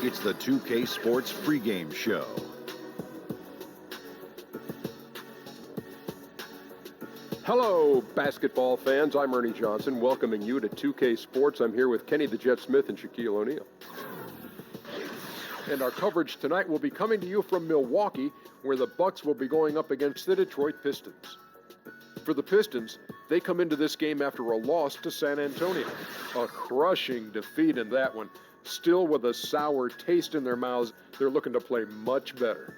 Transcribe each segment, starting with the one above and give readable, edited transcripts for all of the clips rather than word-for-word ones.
It's the 2K Sports pregame show. Hello, basketball fans. I'm Ernie Johnson, welcoming you to 2K Sports. I'm here with Kenny the Jet Smith and Shaquille O'Neal. And our coverage tonight will be coming to you from Milwaukee, where the Bucks will be going up against the Detroit Pistons. For the Pistons, they come into this game after a loss to San Antonio. A crushing defeat in that one. Still with a sour taste in their mouths, they're looking to play much better.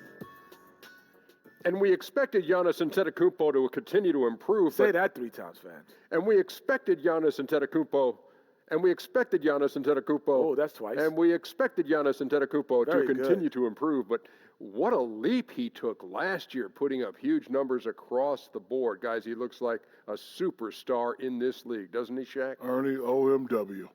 And we expected Giannis Antetokounmpo to continue to improve. Say that 3 times, fans. And we expected Giannis Antetokounmpo. Oh, that's twice. And we expected Giannis Antetokounmpo to continue good. to improve. But what a leap he took last year, putting up huge numbers across the board. Guys, he looks like a superstar in this league, doesn't he, Shaq? Ernie, OMW.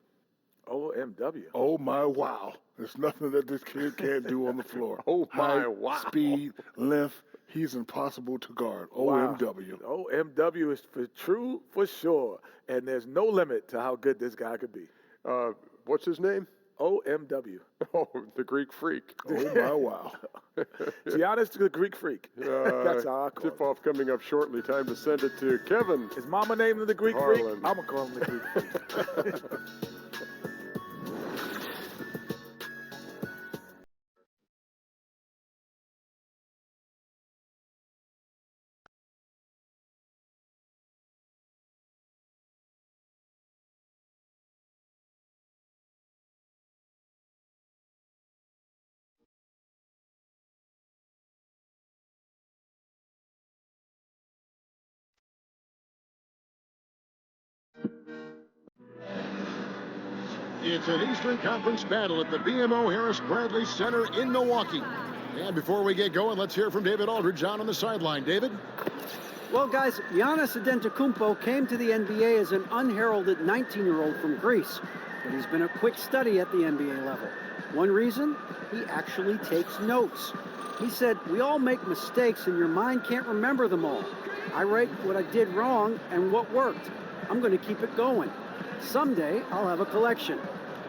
OMW. Oh, my wow. There's nothing that this kid can't do on the floor. Oh, my Height, wow. Speed, length. He's impossible to guard. Wow. OMW. OMW is true for sure. And there's no limit to how good this guy could be. What's his name? OMW. Oh, the Greek Freak. Oh, my wow. Giannis the Greek Freak. That's how I call him. Tip-off coming up shortly. Time to send it to Kevin. His mama named him the Greek Harlan. Freak. I'm going to call him the Greek Freak. It's an Eastern Conference battle at the BMO Harris Bradley Center in Milwaukee. And before we get going, let's hear from David Aldridge on the sideline. David? Well, guys, Giannis Antetokounmpo came to the NBA as an unheralded 19-year-old from Greece, but he's been a quick study at the NBA level. One reason? He actually takes notes. He said, "We all make mistakes and your mind can't remember them all. I write what I did wrong and what worked. I'm going to keep it going. Someday, I'll have a collection."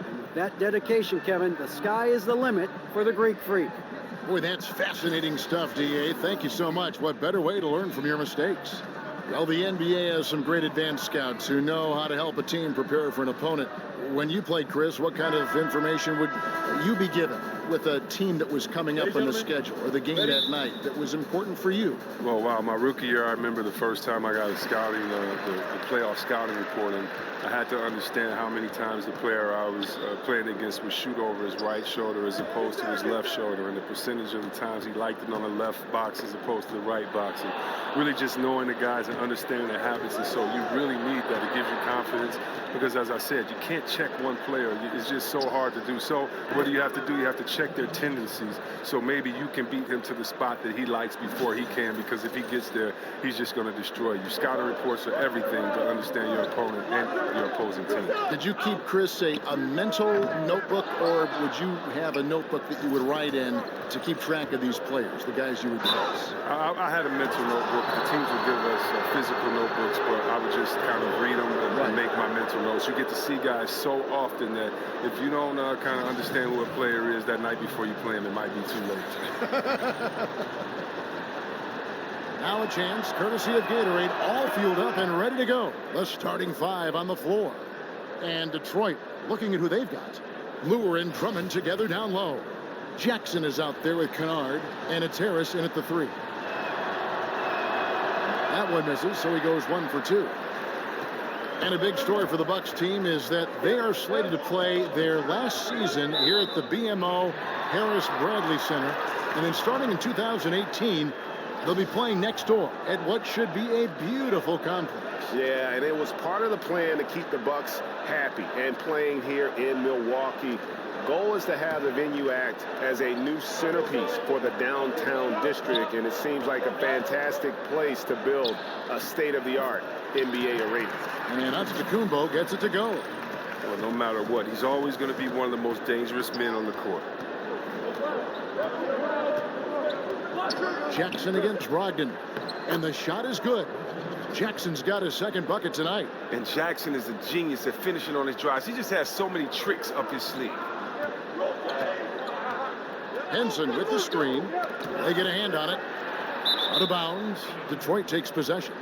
And with that dedication, Kevin, the sky is the limit for the Greek Freak. Boy, that's fascinating stuff, DA. Thank you so much. What better way to learn from your mistakes? Well, the NBA has some great advanced scouts who know how to help a team prepare for an opponent. When you played, Chris, what kind of information would you be given with a team that was coming up on the schedule or the game that night that was important for you? Well, wow, my rookie year, I remember the first time I got a scouting, the playoff scouting report, and I had to understand how many times the player I was playing against would shoot over his right shoulder as opposed to his left shoulder, and the percentage of the times he liked it on the left box as opposed to the right box. And really just knowing the guys and understanding their habits, and so you really need that. It gives you confidence because, as I said, you can't check one player. It's just so hard to do. So what do you have to do? You have to check their tendencies. So maybe you can beat him to the spot that he likes before he can, because if he gets there, he's just going to destroy you. Scouting reports are everything to understand your opponent and your opposing team. Did you keep, Chris, a mental notebook, or would you have a notebook that you would write in to keep track of these players, the guys you would face? I had a mental notebook. The teams would give us physical notebooks, but I would just kind of read them and make my mental notes. You get to see guys so often that if you don't kind of understand who a player is that night before you play him, it might be too late. Now a chance, courtesy of Gatorade, all fueled up and ready to go. The starting 5 on the floor. And Detroit looking at who they've got. Lure and Drummond together down low. Jackson is out there with Kennard, and it's Harris in at the 3. That one misses, so he goes 1 for 2. And a big story for the Bucks team is that they are slated to play their last season here at the BMO Harris Bradley Center. And then starting in 2018, they'll be playing next door at what should be a beautiful complex. Yeah, and it was part of the plan to keep the Bucks happy and playing here in Milwaukee. Goal is to have the venue act as a new centerpiece for the downtown district, and it seems like a fantastic place to build a state-of-the-art NBA arena. And Antetokounmpo gets it to go. Well, no matter what, he's always going to be one of the most dangerous men on the court. Jackson against Brogdon, and the shot is good. Jackson's got his second bucket tonight. And Jackson is a genius at finishing on his drives. He just has so many tricks up his sleeve. Henson with the screen. They get a hand on it. Out of bounds. Detroit takes possession.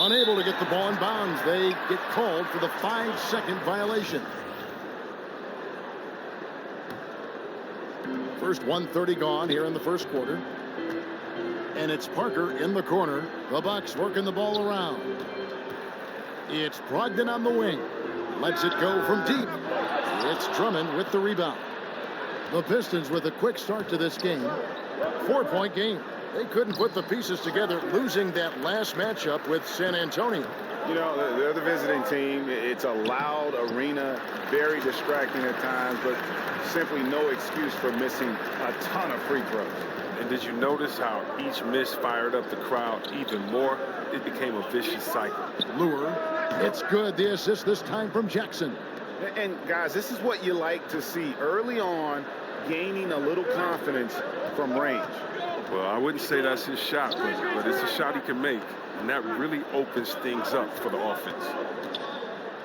Unable to get the ball in bounds. They get called for the 5-second violation. First 1:30 gone here in the first quarter. And it's Parker in the corner. The Bucks working the ball around. It's Brogdon on the wing. Lets it go from deep. It's Drummond with the rebound. The Pistons with a quick start to this game. 4-point game. They couldn't put the pieces together, losing that last matchup with San Antonio. You know, they're the visiting team. It's a loud arena, very distracting at times, but simply no excuse for missing a ton of free throws. And did you notice how each miss fired up the crowd even more? It became a vicious cycle. Lure. It's good. The assist this time from Jackson. And guys, this is what you like to see early on, gaining a little confidence from range. Well, I wouldn't say that's his shot, but it's a shot he can make, and that really opens things up for the offense.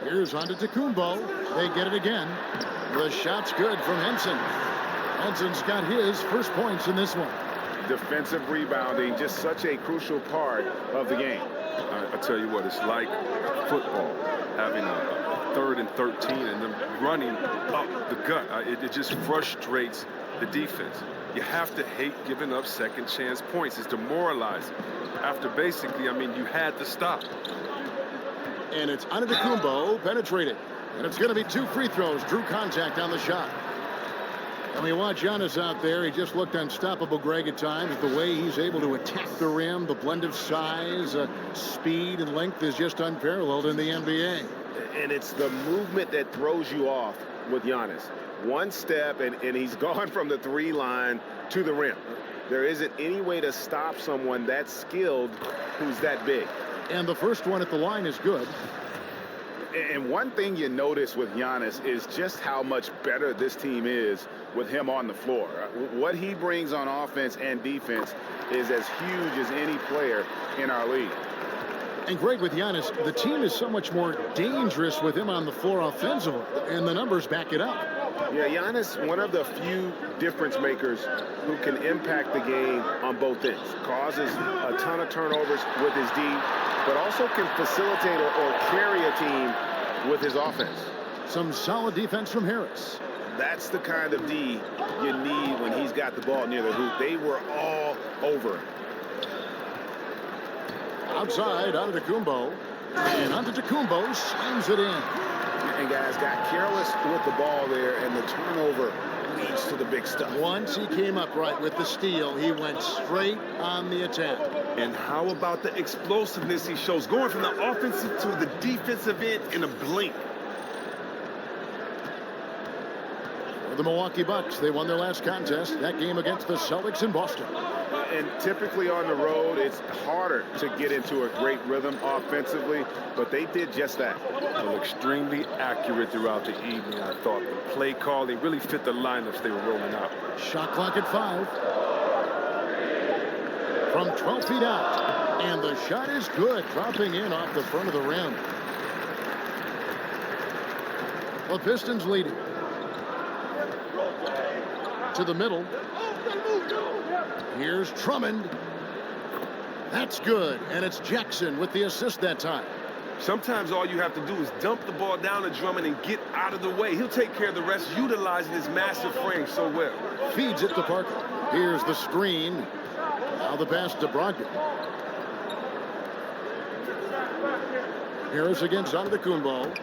Here's Antetokounmpo. They get it again. The shot's good from Henson. Henson's got his first points in this one. Defensive rebounding, just such a crucial part of the game. I tell you what, it's like football, having a 3rd and 13 and then running up the gut. It just frustrates the defense. You have to hate giving up second chance points. It's demoralizing. After basically, you had to stop. And it's Antetokounmpo penetrated. And it's going to be 2 free throws. Drew contact on the shot. And we watch Giannis out there. He just looked unstoppable, Greg, at times. The way he's able to attack the rim, the blend of size, speed, and length is just unparalleled in the NBA. And it's the movement that throws you off with Giannis. One step, and he's gone from the 3 line to the rim. There isn't any way to stop someone that skilled who's that big. And the first one at the line is good. And one thing you notice with Giannis is just how much better this team is with him on the floor. What he brings on offense and defense is as huge as any player in our league. And Greg, with Giannis, the team is so much more dangerous with him on the floor offensively, and the numbers back it up. Yeah, Giannis, one of the few difference makers who can impact the game on both ends. Causes a ton of turnovers with his D, but also can facilitate or carry a team with his offense. Some solid defense from Harris. That's the kind of D you need when he's got the ball near the hoop. They were all over him. Outside, Antetokounmpo. And Antetokounmpo slams it in. And guys got careless with the ball there, and the turnover leads to the big stuff. Once he came up right with the steal, he went straight on the attack. And how about the explosiveness he shows, going from the offensive to the defensive end in a blink. For the Milwaukee Bucks, they won their last contest, that game against the Celtics in Boston. And typically on the road, it's harder to get into a great rhythm offensively, but they did just that. Well, extremely accurate throughout the evening. I thought the play call, they really fit the lineups they were rolling out. Shot clock at 5. From 12 feet out. And the shot is good, dropping in off the front of the rim. The Pistons leading. To the middle. Here's Drummond. That's good, and it's Jackson with the assist that time. Sometimes all you have to do is dump the ball down to Drummond and get out of the way. He'll take care of the rest, utilizing his massive frame so well. Feeds it to Parker. Here's the screen. Now the pass to Brogdon. Harris against Antetokounmpo.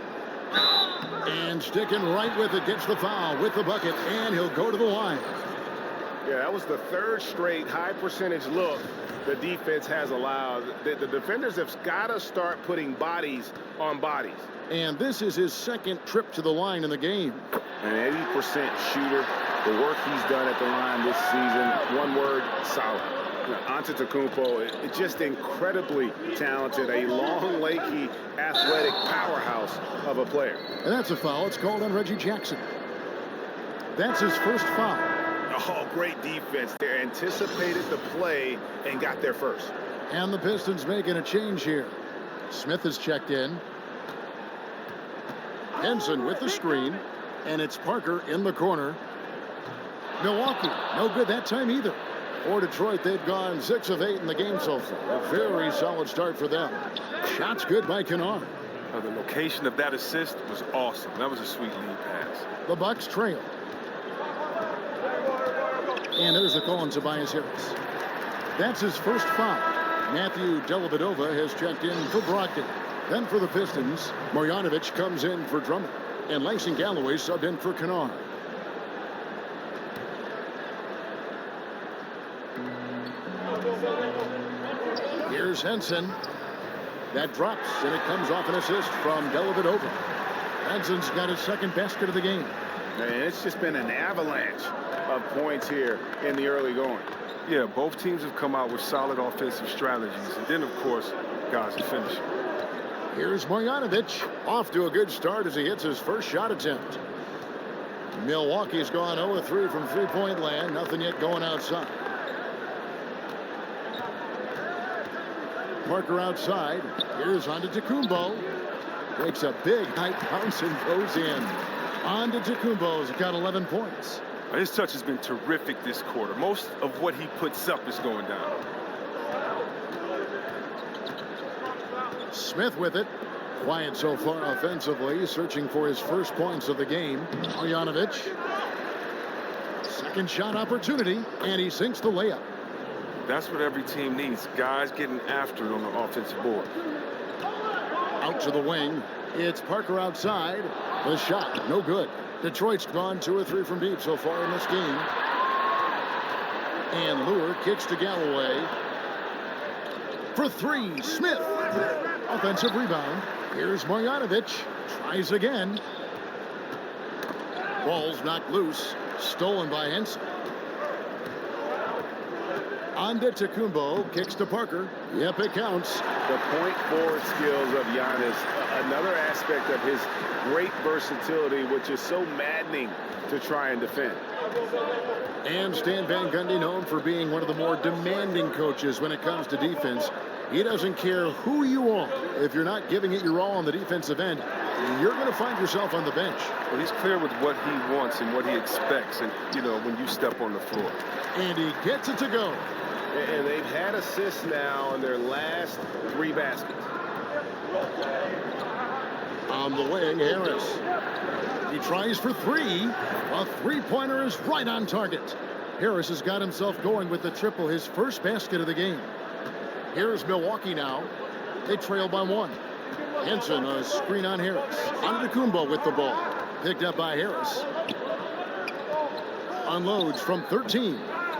And sticking right with it, gets the foul with the bucket, and he'll go to the line. Yeah, that was the 3rd straight high percentage look the defense has allowed. The defenders have got to start putting bodies on bodies. And this is his 2nd trip to the line in the game. An 80% shooter. The work he's done at the line this season, one word, solid. Antetokounmpo, just incredibly talented, a long, lanky, athletic powerhouse of a player. And that's a foul. It's called on Reggie Jackson. That's his first foul. Oh, great defense there. Anticipated the play and got there first. And the Pistons making a change here. Smith is checked in. Henson with the screen. And it's Parker in the corner. Milwaukee, no good that time either. For Detroit, they've gone 6 of 8 in the game so far. A very solid start for them. Shots good by Kennard. The location of that assist was awesome. That was a sweet lead pass. The Bucks trail. And there's a call on Tobias Harris. That's his first foul. Matthew Dellavedova has checked in for Brogdon. Then for the Pistons, Marjanovic comes in for Drummond. And Langston Galloway subbed in for Kennard. Here's Henson. That drops, and it comes off an assist from Dellavedova. Henson's got his second basket of the game. And it's just been an avalanche of points here in the early going. Yeah, both teams have come out with solid offensive strategies. And then, of course, guys are finishing. Here's Marjanovic. Off to a good start as he hits his first shot attempt. Milwaukee's gone 0-3 from three-point land. Nothing yet going outside. Parker outside. Here's Antetokounmpo. Takes a big high bounce and goes in. Antetokounmpo's got 11 points. His touch has been terrific this quarter. Most of what he puts up is going down. Smith with it. Quiet so far offensively, searching for his first points of the game. Marjanovic. Second shot opportunity, and he sinks the layup. That's what every team needs. Guys getting after it on the offensive board. Out to the wing. It's Parker outside. The shot, no good. Detroit's gone 2 or 3 from deep so far in this game. And Lure kicks to Galloway. For 3, Smith. Offensive rebound. Here's Marjanovic. Tries again. Ball's knocked loose. Stolen by Henson. Antetokounmpo kicks to Parker. Yep, it counts. The point forward skills of Giannis, another aspect of his great versatility, which is so maddening to try and defend. And Stan Van Gundy, known for being one of the more demanding coaches when it comes to defense. He doesn't care who you are. If you're not giving it your all on the defensive end, you're going to find yourself on the bench. Well, he's clear with what he wants and what he expects, and, you know, when you step on the floor. And he gets it to go. And they've had assists now in their last 3 baskets. On the wing, Harris. He tries for 3. A three-pointer is right on target. Harris has got himself going with the triple, his first basket of the game. Here's Milwaukee now. They trail by 1. Henson, a screen on Harris. Antetokounmpo with the ball. Picked up by Harris. Unloads from 13.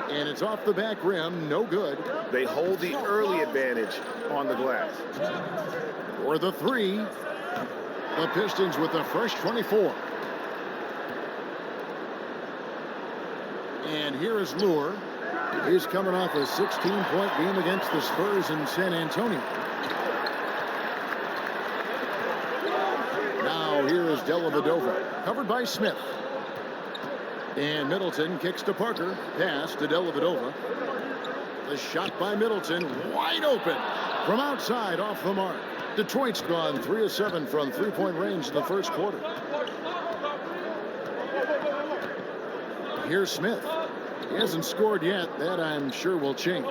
And it's off the back rim. No good. They hold the early advantage on the glass. For the 3. The Pistons with a fresh 24. And here is Lure. He's coming off a 16-point game against the Spurs in San Antonio. Now here is Dellavedova, covered by Smith. And Middleton kicks to Parker. Pass to Dellavedova. The shot by Middleton, wide open from outside, off the mark. Detroit's gone 3 of 7 from three-point range in the first quarter. Here's Smith. He hasn't scored yet. That, I'm sure, will change.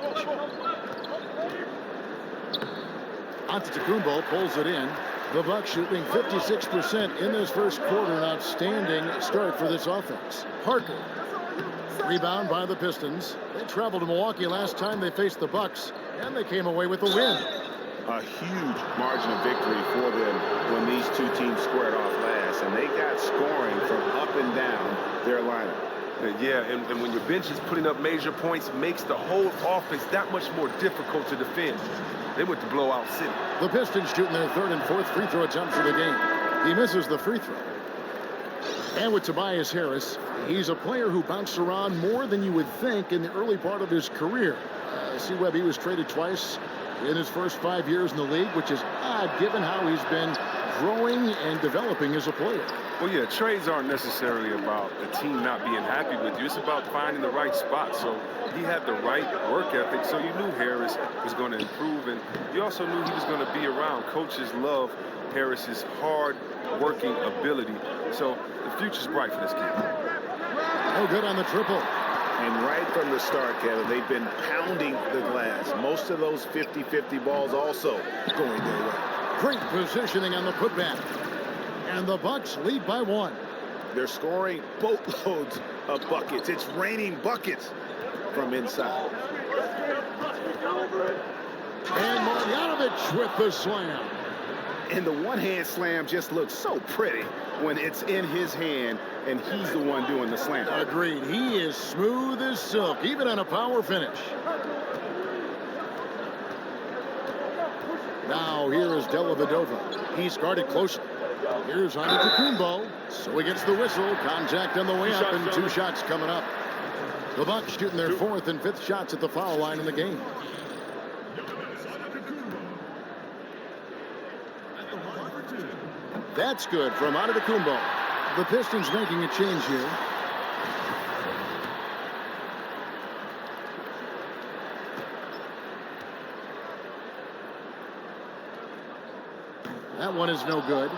Antetokounmpo pulls it in. The Bucks shooting 56% in this first quarter. An outstanding start for this offense. Parker. Rebound by the Pistons. They traveled to Milwaukee last time they faced the Bucks, and they came away with a win. A huge margin of victory for them when these two teams squared off last, and they got scoring from up and down their lineup. Yeah, and when your bench is putting up major points, makes the whole offense that much more difficult to defend. They went to blowout city. The Pistons shooting their 3rd and 4th free throw attempts of the game. He misses the free throw. And with Tobias Harris, he's a player who bounced around more than you would think in the early part of his career. C-Webb, he was traded twice in his first 5 years in the league, which is odd given how he's been growing and developing as a player. Well, yeah, trades aren't necessarily about a team not being happy with you. It's about finding the right spot. So he had the right work ethic, so you knew Harris was going to improve, and you also knew he was going to be around. Coaches love Harris's hard-working ability, so the future's bright for this kid. No good on the triple. And right from the start, Kevin, they've been pounding the glass. Most of those 50-50 balls also going their way. Great positioning on the putback. And the Bucks lead by 1. They're scoring boatloads of buckets. It's raining buckets from inside. And Marjanovic with the slam. And the one-hand slam just looks so pretty when it's in his hand and he's the one doing the slam. Agreed. He is smooth as silk, even on a power finish. Now here is Dellavedova. He's guarded closely. Here's Antetokounmpo. So he gets the whistle. Contact on the way up, and 2 shots coming up. The Bucks shooting their 4th and 5th shots at the foul line in the game. That's good from Antetokounmpo. The Pistons making a change here. That one is no good.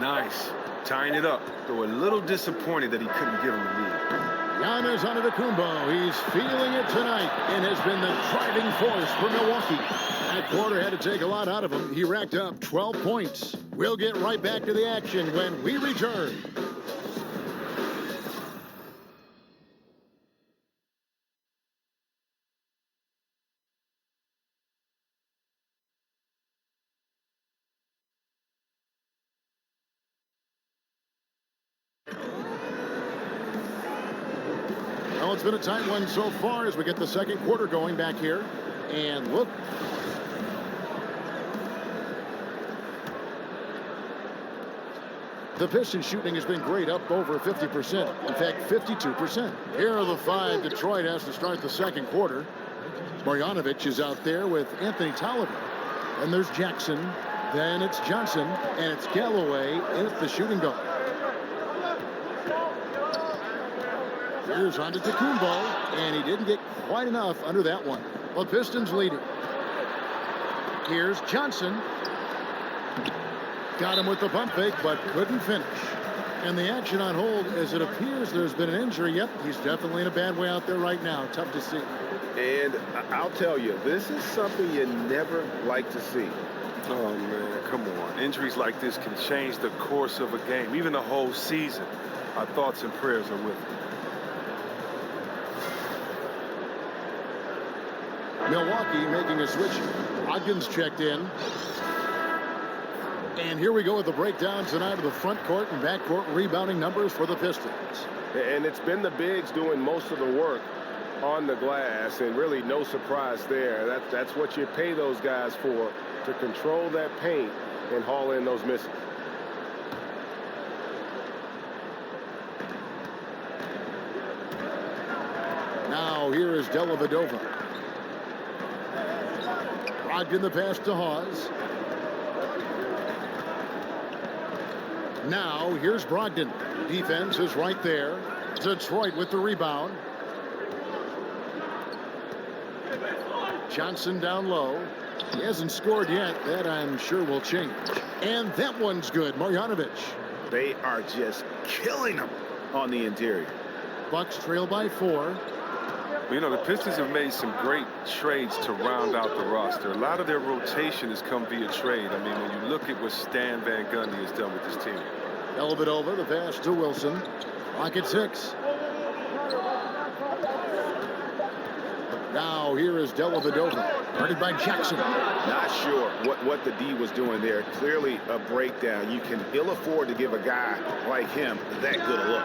Nice. Tying it up. Though a little disappointed that he couldn't give him the lead. Giannis Antetokounmpo. He's feeling it tonight and has been the driving force for Milwaukee. That quarter had to take a lot out of him. He racked up 12 points. We'll get right back to the action when we return. Well, it's been a tight one so far as we get the second quarter going back here. And look. The Pistons shooting has been great, up over 50%. In fact, 52%. Here are the 5 Detroit has to start the second quarter. Marjanovic is out there with Anthony Tolliver. And there's Jackson. Then it's Johnson. And it's Galloway at the shooting guard. Here's Antetokounmpo, and he didn't get quite enough under that one. The Pistons lead it. Here's Johnson. Got him with the pump fake, but couldn't finish. And the action on hold as it appears there's been an injury. Yep, he's definitely in a bad way out there right now. Tough to see. And I'll tell you, this is something you never like to see. Oh, man, come on. Injuries like this can change the course of a game, even the whole season. Our thoughts and prayers are with him. Milwaukee making a switch. Ogden's checked in. And here we go with the breakdown tonight of the front court and back court rebounding numbers for the Pistons. And it's been the bigs doing most of the work on the glass, and really no surprise there. That's what you pay those guys for, to control that paint and haul in those misses. Now here is Dellavedova. Brogdon the pass to Hawes. Now here's Brogdon. Defense is right there. Detroit with the rebound. Johnson down low. He hasn't scored yet. That I'm sure will change. And that one's good. Marjanovic. They are just killing them on the interior. Bucks trail by 4. You know, the Pistons have made some great trades to round out the roster. A lot of their rotation has come via trade. I mean, when you look at what Stan Van Gundy has done with this team. Dellavedova, the pass to Wilson. Rocket 6. Now here is Dellavedova, guarded by Jackson. Not sure what the D was doing there. Clearly a breakdown. You can ill afford to give a guy like him that good a look.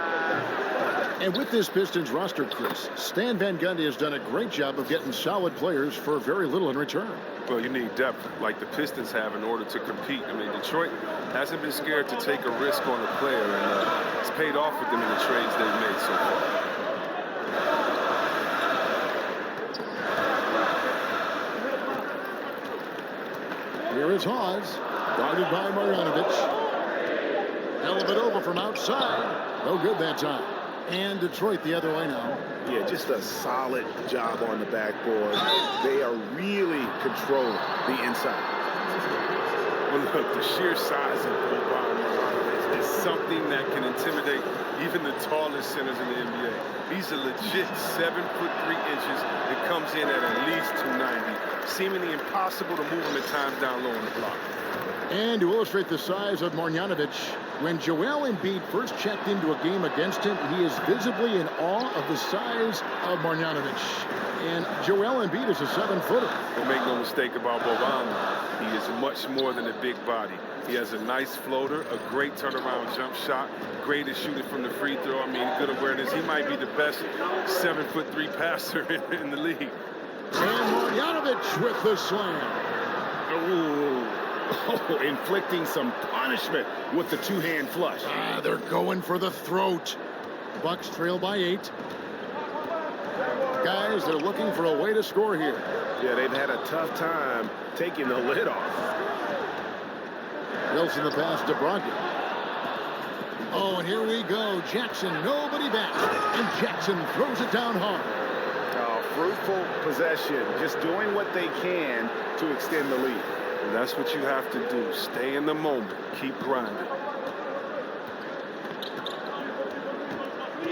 And with this Pistons roster, Chris, Stan Van Gundy has done a great job of getting solid players for very little in return. Well, you need depth like the Pistons have in order to compete. I mean, Detroit hasn't been scared to take a risk on a player, and it's paid off with them in the trades they've made so far. Here is Hawes, guarded by Marjanovic. Dellavedova from outside. No good that time. And Detroit the other way now. Yeah, just a solid job on the backboard. They are really controlling the inside. Well, look, the sheer size of Boban is something that can intimidate even the tallest centers in the NBA. He's a legit 7'3" that comes in at least 290. Seemingly impossible to move him at times down low on the block. And to illustrate the size of Marjanovic, when Joel Embiid first checked into a game against him, he is visibly in awe of the size of Marjanovic. And Joel Embiid is a 7-footer. Don't make no mistake about Boban. He is much more than a big body. He has a nice floater, a great turnaround jump shot, great at shooting from the free throw. I mean, good awareness. He might be the best 7'3" passer in the league. And Marjanovic with the slam. Oh, inflicting some punishment with the two-hand flush. They're going for the throat. Bucks trail by 8. Guys, they're looking for a way to score here. Yeah, they've had a tough time taking the lid off. Wilson the pass to Brogdon. Oh, and here we go. Jackson, nobody back. And Jackson throws it down hard. Fruitful possession, just doing what they can to extend the lead. And that's what you have to do. Stay in the moment. Keep grinding.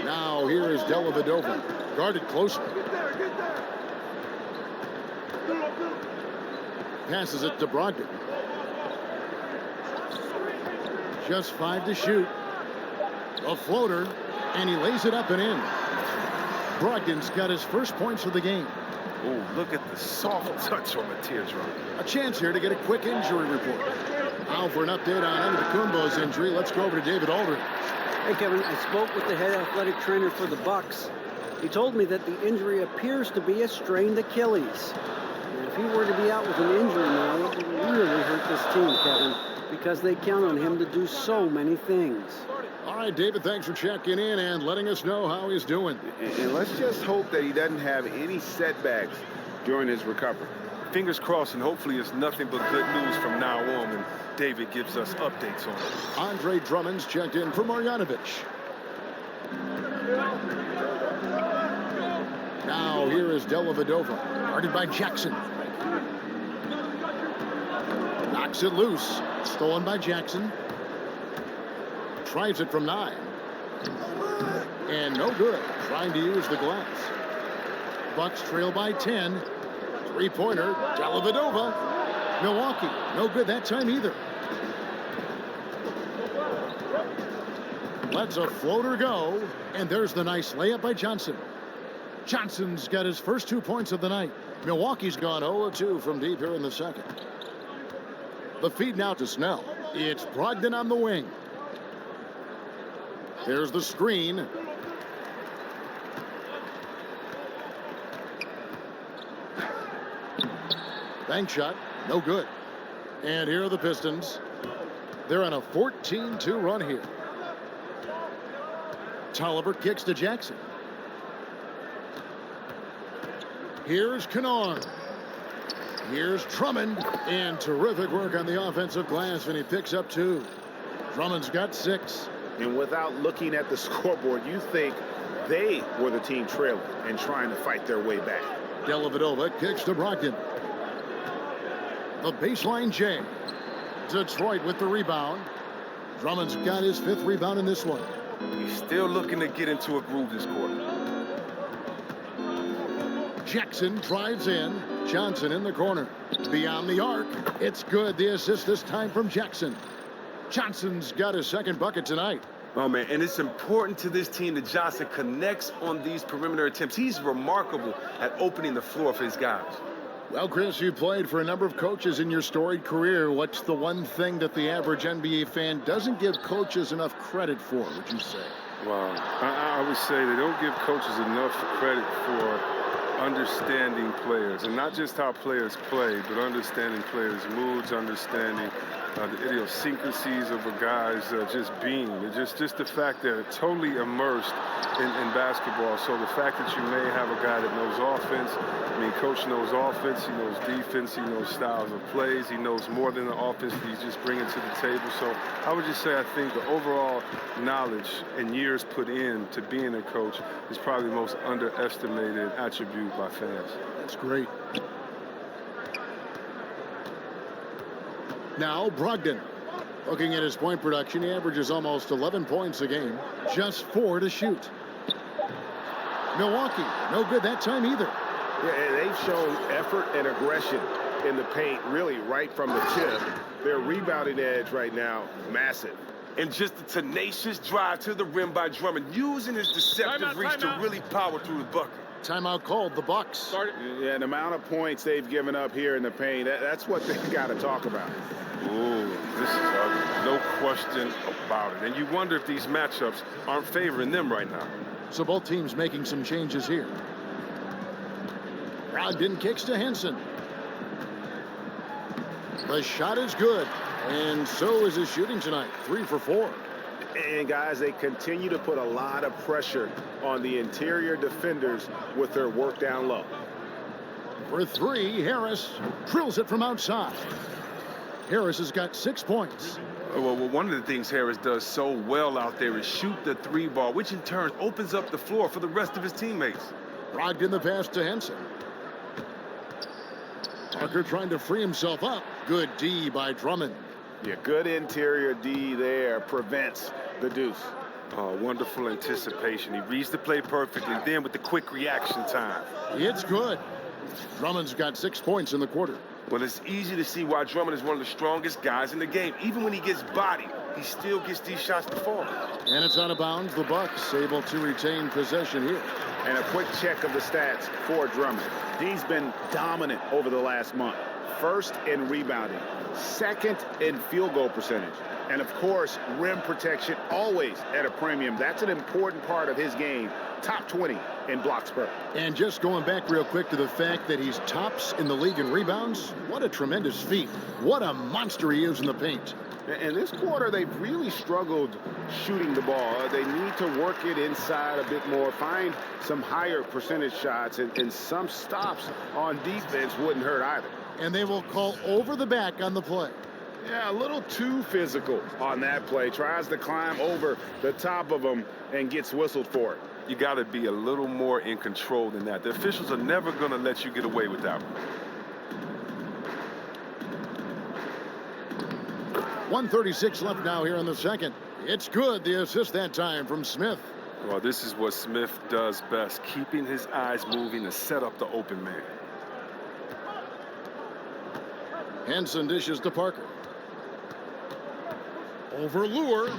Now here is Dellavedova. Guarded closely. Passes it to Brogdon. Just 5 to shoot. A floater, and he lays it up and in. Brogdon's got his first points of the game. Oh, look at the soft touch on the teardrop. A chance here to get a quick injury report. Now for an update on Antetokounmpo's injury, let's go over to David Aldridge. Hey, Kevin, I spoke with the head athletic trainer for the Bucks. He told me that the injury appears to be a strained Achilles. And if he were to be out with an injury now, it would really hurt this team, Kevin, because they count on him to do so many things. All right, David, thanks for checking in and letting us know how he's doing. And let's just hope that he doesn't have any setbacks during his recovery. Fingers crossed, and hopefully it's nothing but good news from now on when David gives us updates on it. Andre Drummond's checked in for Marjanovic. Now here is Dellavedova, guarded by Jackson. Knocks it loose, stolen by Jackson. Tries it from 9. And no good, trying to use the glass. Bucks trail by 10. Three-pointer, Dellavedova. Milwaukee, no good that time either. Lets a floater go, and there's the nice layup by Johnson. Johnson's got his first 2 points of the night. Milwaukee's gone 0-2 from deep here in the second. The feed now to Snell. It's Brogdon on the wing. Here's the screen. Bank shot, no good. And here are the Pistons. They're on a 14-2 run here. Tolliver kicks to Jackson. Here's Kennard. Here's Drummond. And terrific work on the offensive glass, and he picks up 2. Drummond's got 6. And without looking at the scoreboard, you think they were the team trailing and trying to fight their way back. Dellavedova kicks to Brogdon. The baseline J. Detroit with the rebound. Drummond's got his 5th rebound in this one. He's still looking to get into a groove this quarter. Jackson drives in. Johnson in the corner. Beyond the arc. It's good. The assist this time from Jackson. Johnson's got his 2nd bucket tonight. Oh, man, and it's important to this team that Johnson connects on these perimeter attempts. He's remarkable at opening the floor for his guys. Well, Chris, you played for a number of coaches in your storied career. What's the one thing that the average NBA fan doesn't give coaches enough credit for, would you say? Well, I would say they don't give coaches enough credit for understanding players, and not just how players play, but understanding players' moods, understanding the idiosyncrasies of a guy's just being. It's just the fact that they're totally immersed in basketball. So the fact that you may have a guy that knows offense, I mean, coach knows offense, he knows defense, he knows styles of plays, he knows more than the offense that he's just bringing to the table. So I would just say I think the overall knowledge and years put in to being a coach is probably the most underestimated attribute by fans. That's great. Now Brogdon. Looking at his point production, he averages almost 11 points a game, just 4 to shoot. Milwaukee, no good that time either. Yeah, and they've shown effort and aggression in the paint, really right from the tip. Their rebounding edge right now, massive. And just the tenacious drive to the rim by Drummond, using his deceptive reach to really power through the bucket. Timeout called, the Bucks. Yeah, and the amount of points they've given up here in the paint, that's what they've got to talk about. Ooh, this is ugly. No question about it. And you wonder if these matchups aren't favoring them right now. So both teams making some changes here. Brogdon kicks to Henson. The shot is good, and so is his shooting tonight. 3 for 4. And guys, they continue to put a lot of pressure on the interior defenders with their work down low. For 3, Harris drills it from outside. Harris has got 6 points. Well, one of the things Harris does so well out there is shoot the 3 ball, which in turn opens up the floor for the rest of his teammates. Brogdon the pass to Henson. Parker trying to free himself up. Good D by Drummond. Yeah, good interior D there prevents the deuce. Oh, wonderful anticipation. He reads the play perfectly, then with the quick reaction time. It's good. Drummond's got 6 points in the quarter. Well, it's easy to see why Drummond is one of the strongest guys in the game. Even when he gets bodied, he still gets these shots to fall. And it's out of bounds. The Bucks able to retain possession here. And a quick check of the stats for Drummond. He's been dominant over the last month. First in rebounding, second in field goal percentage, and of course, rim protection always at a premium. That's an important part of his game. Top 20 in block spurt. And just going back real quick to the fact that he's tops in the league in rebounds, what a tremendous feat. What a monster he is in the paint. In this quarter, they've really struggled shooting the ball. They need to work it inside a bit more, find some higher percentage shots, and some stops on defense wouldn't hurt either. And they will call over the back on the play. Yeah, a little too physical on that play. Tries to climb over the top of him and gets whistled for it. You got to be a little more in control than that. The officials are never going to let you get away with that one. 1:36 left now here in the second. It's good. The assist that time from Smith. Well, this is what Smith does best, keeping his eyes moving to set up the open man. Henson dishes to Parker. Over Lure.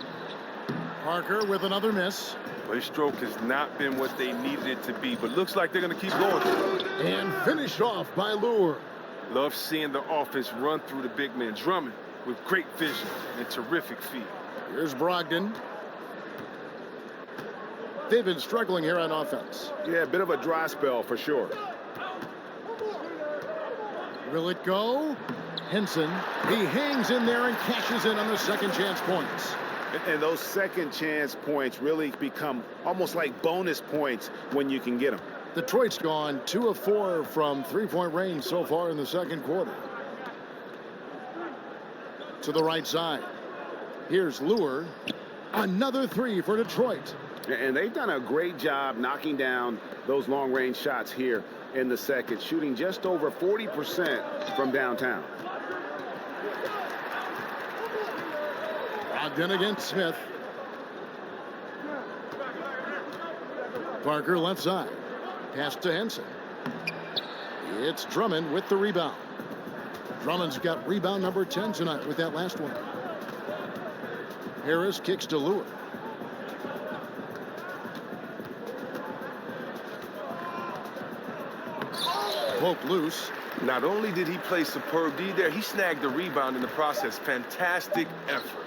Parker with another miss. His stroke has not been what they needed it to be, but looks like they're going to keep going. And finished off by Lure. Love seeing the offense run through the big man. Drummond with great vision and terrific feet. Here's Brogdon. They've been struggling here on offense. Yeah, a bit of a dry spell for sure. Will it go? Henson, he hangs in there and cashes in on the second chance points. And those second chance points really become almost like bonus points when you can get them. Detroit's gone 2 of 4 from 3-point range so far in the second quarter. To the right side. Here's Lure. Another 3 for Detroit. And they've done a great job knocking down those long-range shots here in the second, shooting just over 40% from downtown. Brogdon against Smith. Parker left side. Pass to Henson. It's Drummond with the rebound. Drummond's got rebound number 10 tonight with that last one. Harris kicks to Lure. Poked loose. Not only did he play superb D there, he snagged the rebound in the process. Fantastic effort.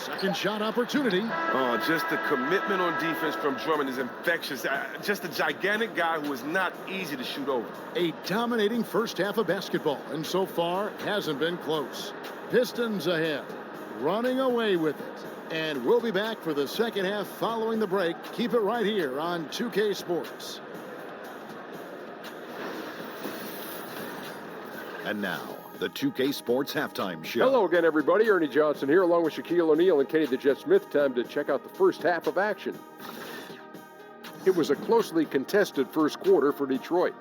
Second shot opportunity. Oh, just the commitment on defense from Drummond is infectious. Just a gigantic guy who is not easy to shoot over. A dominating first half of basketball, and so far hasn't been close. Pistons ahead, running away with it. And we'll be back for the second half following the break. Keep it right here on 2K Sports. And now, the 2K Sports Halftime Show. Hello again, everybody. Ernie Johnson here, along with Shaquille O'Neal and Kenny the Jet Smith. Time to check out the first half of action. It was a closely contested first quarter for Detroit.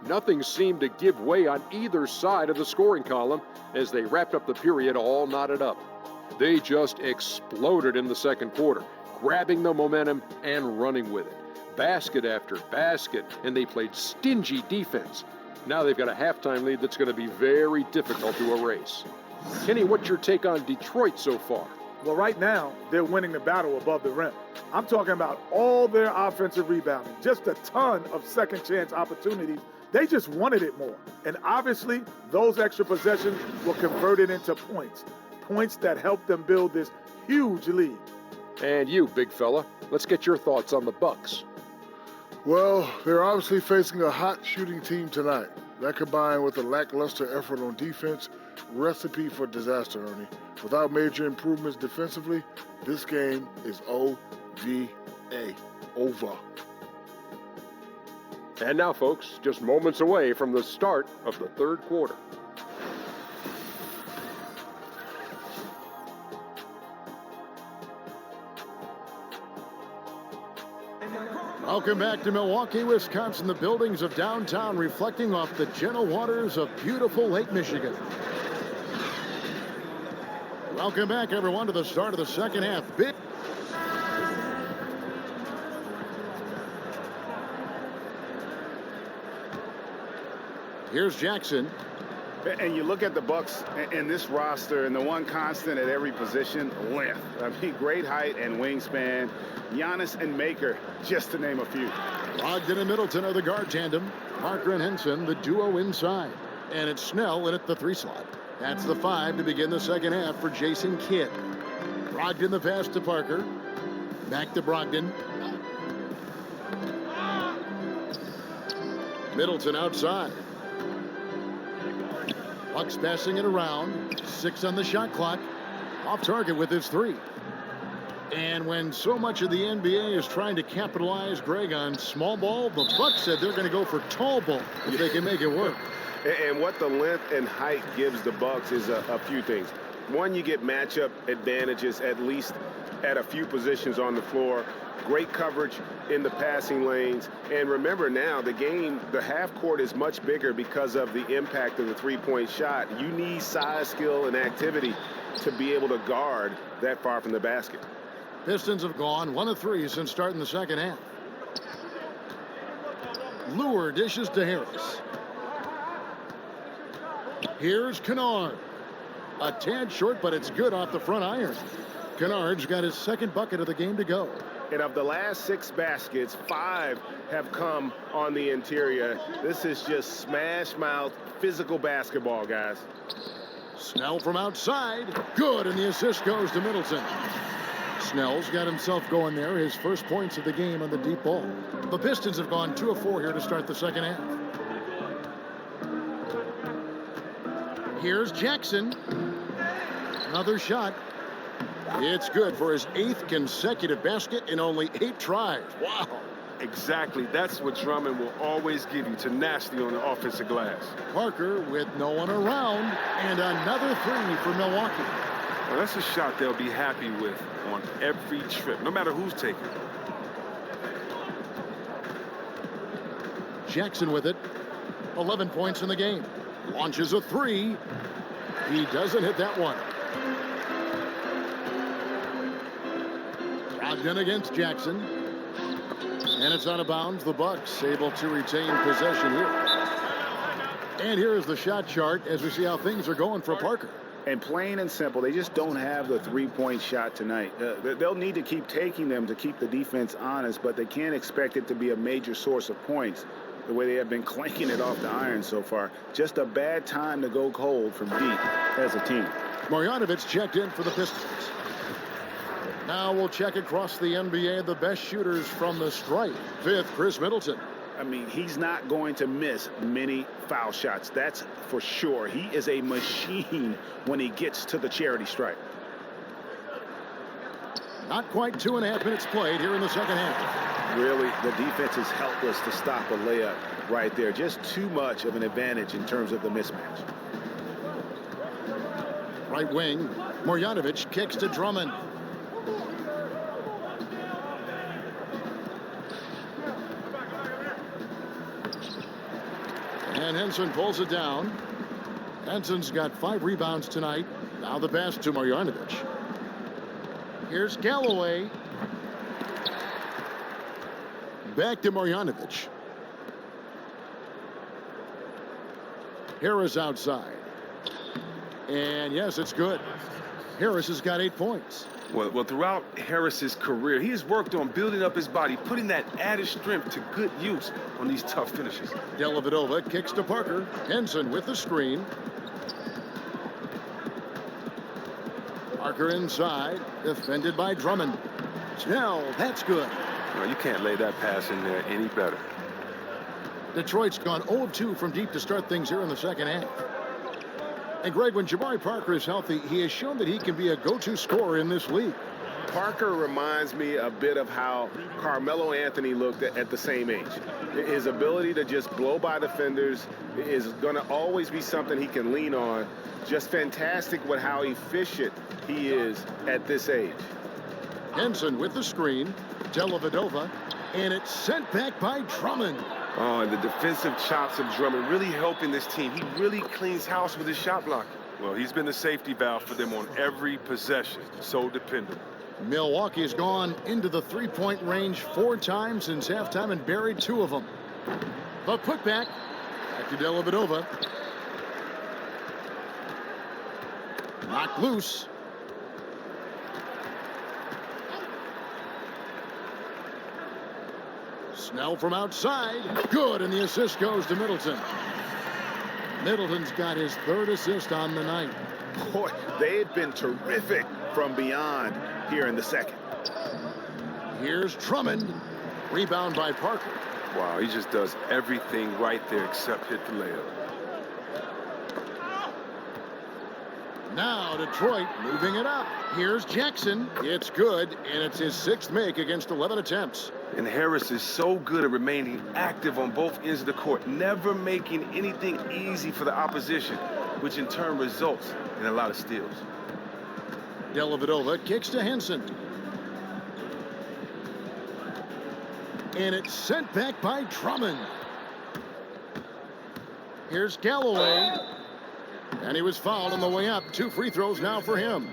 Nothing seemed to give way on either side of the scoring column as they wrapped up the period all knotted up. They just exploded in the second quarter, grabbing the momentum and running with it. Basket after basket, and they played stingy defense. Now they've got a halftime lead that's going to be very difficult to erase. Kenny, what's your take on Detroit so far? Well, right now, they're winning the battle above the rim. I'm talking about all their offensive rebounding, just a ton of second chance opportunities. They just wanted it more. And obviously, those extra possessions were converted into points. Points that helped them build this huge lead. And you, big fella, let's get your thoughts on the Bucks. Well, they're obviously facing a hot shooting team tonight. That combined with a lackluster effort on defense, recipe for disaster, Ernie. Without major improvements defensively, this game is OVA. Over. And now, folks, just moments away from the start of the third quarter. Welcome back to Milwaukee, Wisconsin. The buildings of downtown reflecting off the gentle waters of beautiful Lake Michigan. Welcome back, everyone, to the start of the second half. Here's Jackson. And you look at the Bucks and this roster, and the one constant at every position, length. I mean, great height and wingspan. Giannis and Maker, just to name a few. Brogdon and Middleton are the guard tandem. Parker and Henson, the duo inside. And it's Snell in at the 3 slot. That's the 5 to begin the second half for Jason Kidd. Brogdon the pass to Parker. Back to Brogdon. Middleton outside. Bucks passing it around. 6 on the shot clock. Off target with his 3. And when so much of the NBA is trying to capitalize, Greg, on small ball, the Bucks said they're going to go for tall ball if they can make it work. And what the length and height gives the Bucks is a few things. One, you get matchup advantages, at least at a few positions on the floor. Great coverage in the passing lanes. And remember now, the half court is much bigger because of the impact of the three-point shot. You need size, skill, and activity to be able to guard that far from the basket. Pistons have gone 1 of 3 since starting the second half. Lure dishes to Harris. Here's Kennard. A tad short, but it's good off the front iron. Kennard's got his second bucket of the game to go. And of the last 6 baskets, 5 have come on the interior. This is just smash mouth physical basketball, guys. Snell from outside. Good, and the assist goes to Middleton. Snell's got himself going there. His first points of the game on the deep ball. The Pistons have gone 2 of 4 here to start the second half. Here's Jackson. Another shot. It's good for his 8th consecutive basket in only 8 tries. Wow. Exactly. That's what Drummond will always give you, tenacity on the offensive glass. Parker with no one around, and another 3 for Milwaukee. Well, that's a shot they'll be happy with on every trip, no matter who's taking it. Jackson with it. 11 points in the game. Launches a 3. He doesn't hit that one. Brogdon against Jackson. And it's out of bounds. The Bucks able to retain possession here. And here is the shot chart as we see how things are going for Parker. And plain and simple, they just don't have the three-point shot tonight. They'll need to keep taking them to keep the defense honest, but they can't expect it to be a major source of points the way they have been clanking it off the iron so far. Just a bad time to go cold from deep as a team. Marjanovic checked in for the Pistons. Now we'll check across the NBA the best shooters from the stripe. Fifth, Chris Middleton. I mean, he's not going to miss many foul shots. That's for sure. He is a machine when he gets to the charity stripe. Not quite 2.5 minutes played here in the second half. Really, the defense is helpless to stop a layup right there. Just too much of an advantage in terms of the mismatch. Right wing, Marjanovic kicks to Drummond. And Henson pulls it down. Henson's got 5 rebounds tonight. Now the pass to Marjanovic. Here's Galloway. Back to Marjanovic. Harris outside. And yes, it's good. Harris has got 8 points. Well, throughout Harris's career, he has worked on building up his body, putting that added strength to good use on these tough finishes. Dellavedova kicks to Parker. Henson with the screen. Parker inside, defended by Drummond. Snell, that's good. Well, you can't lay that pass in there any better. Detroit's gone 0 of 2 from deep to start things here in the second half. And Greg, when Jabari Parker is healthy, he has shown that he can be a go-to scorer in this league. Parker reminds me a bit of how Carmelo Anthony looked at the same age. His ability to just blow by defenders is going to always be something he can lean on. Just fantastic with how efficient he is at this age. Henson with the screen. Dellavedova. And it's sent back by Drummond. Oh, and the defensive chops of Drummond really helping this team. He really cleans house with his shot block. Well, he's been the safety valve for them on every possession. So dependable. Milwaukee has gone into the three-point range 4 times since halftime and buried 2 of them. The putback. Back to Dellavedova. Knocked loose. Snell from outside. Good, and the assist goes to Middleton. Middleton's got his 3rd assist on the night. Boy, they've been terrific from beyond here in the second. Here's Drummond. Rebound by Parker. Wow, he just does everything right there except hit the layup. Now Detroit moving it up. Here's Jackson. It's good, and it's his 6th make against 11 attempts. And Harris is so good at remaining active on both ends of the court, never making anything easy for the opposition, which in turn results in a lot of steals. Dellavedova kicks to Henson. And it's sent back by Drummond. Here's Galloway. And he was fouled on the way up. 2 free throws now for him.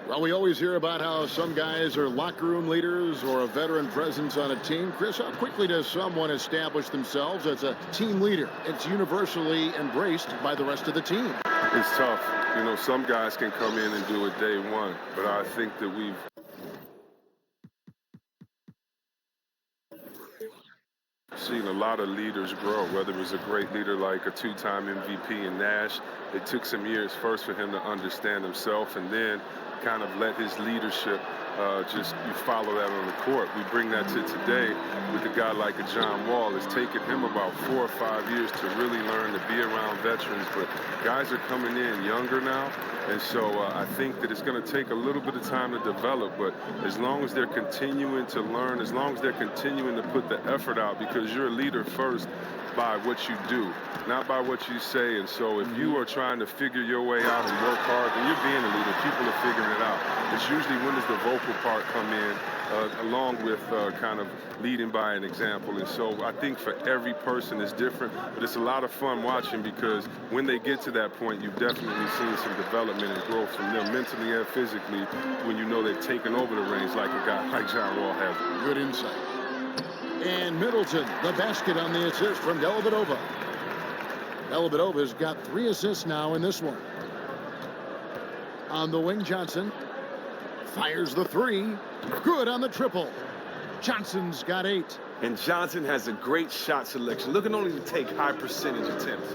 Well, we always hear about how some guys are locker room leaders or a veteran presence on a team. Chris, how quickly does someone establish themselves as a team leader? It's universally embraced by the rest of the team. It's tough. You know, some guys can come in and do it day one, but I think that we've seen a lot of leaders grow, whether it was a great leader like a 2-time MVP in Nash. It took some years first for him to understand himself and then kind of let his leadership you follow that on the court. We bring that to today with a guy like a John Wall. It's taken him about 4 or 5 years to really learn to be around veterans, but guys are coming in younger now, and so I think that it's going to take a little bit of time to develop, but as long as they're continuing to learn, as long as they're continuing to put the effort out, because you're a leader first by what you do, not by what you say. And so if you are trying to figure your way out and work hard, then you're being a leader. People are figuring it out. It's usually when does the vocal part come in along with kind of leading by an example. And so I think for every person it's different, but it's a lot of fun watching because when they get to that point, you've definitely seen some development and growth from them mentally and physically when you know they've taken over the reins like a guy like John Wall has. Good insight. And Middleton, the basket on the assist from Dellavedova. Dellavedova's got 3 assists now in this one. On the wing, Johnson fires the 3. Good on the triple. Johnson's got 8. And Johnson has a great shot selection, looking only to take high percentage attempts.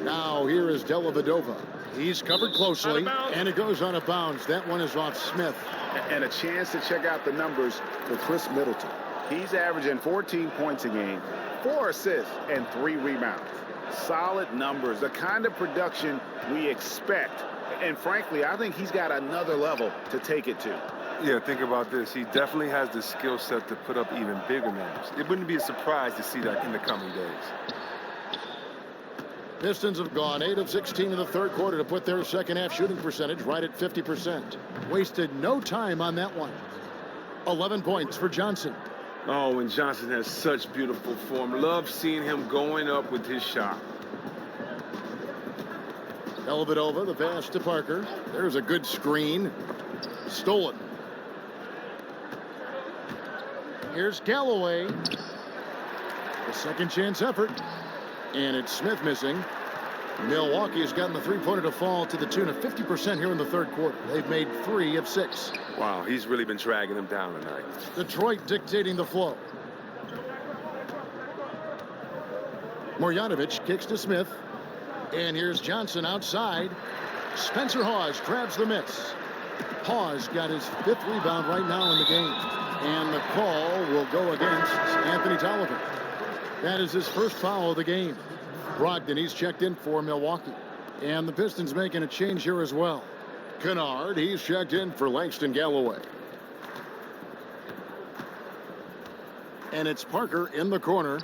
Now here is Dellavedova. He's covered closely, and it goes out of bounds. That one is off Smith. And a chance to check out the numbers for Chris Middleton. He's averaging 14 points a game, 4 assists, and 3 rebounds. Solid numbers, the kind of production we expect. And frankly, I think he's got another level to take it to. Yeah, think about this. He definitely has the skill set to put up even bigger numbers. It wouldn't be a surprise to see that in the coming days. Pistons have gone 8 of 16 in the third quarter to put their second half shooting percentage right at 50%. Wasted no time on that one. 11 points for Johnson. Oh, and Johnson has such beautiful form. Love seeing him going up with his shot. Dellavedova, the pass to Parker. There's a good screen. Stolen. Here's Galloway. The second chance effort. And it's Smith missing. Milwaukee has gotten the three-pointer to fall to the tune of 50% here in the third quarter. They've made 3 of 6. Wow, he's really been dragging them down tonight. Detroit dictating the flow. Marjanovic kicks to Smith. And here's Johnson outside. Spencer Hawes grabs the miss. Hawes got his 5th rebound right now in the game. And the call will go against Anthony Tolliver. That is his first foul of the game. Brogdon, he's checked in for Milwaukee. And the Pistons making a change here as well. Kennard, he's checked in for Langston Galloway. And it's Parker in the corner.